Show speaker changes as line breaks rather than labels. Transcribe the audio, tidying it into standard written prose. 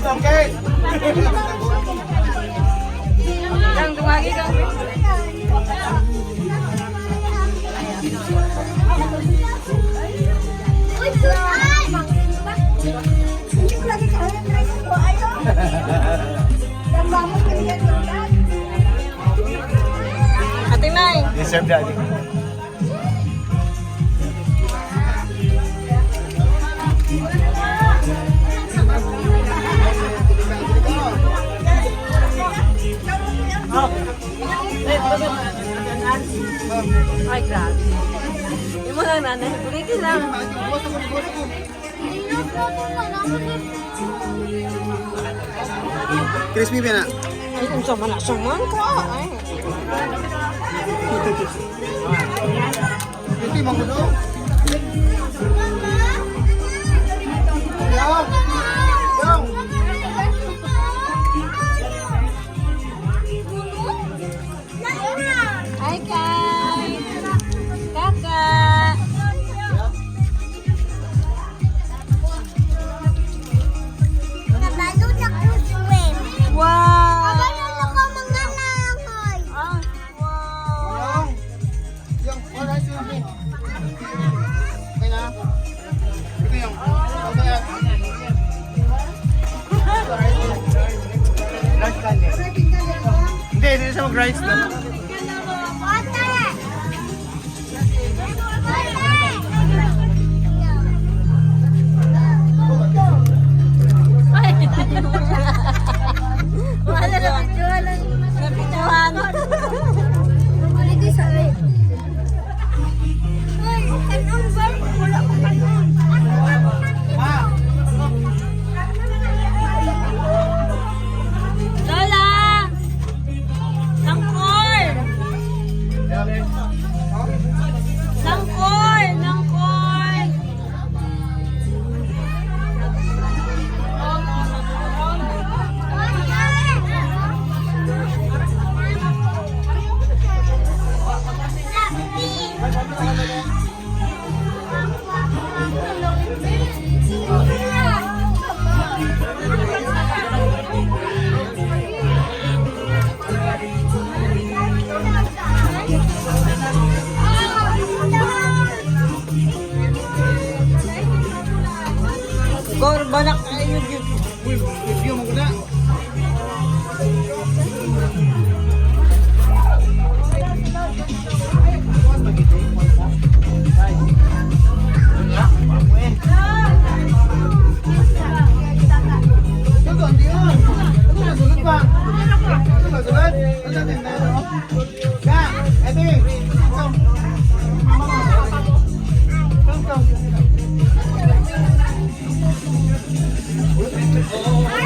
Okay.
Yang tumagi kang. Ate Nay.
Deserve daddy.
Ay, grabe. Yung mo lang nanay. Bugay lang.
Crispy ba na?
Ay, kung sama na suman ko. Ay.
Crispy mo gulo? Yung! Yung!
Hi, Kai. Kakak. Wow. Ah, wow.
Yung! Alright, Crispy. Okay na? Ito yung. Okay yan. Rice ka niya. Hindi siya mag-rice na.
Wala na picturean. Napicturean. Lola! Langkor! Langkor! Langkor! Korbanak ayun yun.
Review mo na. Oh,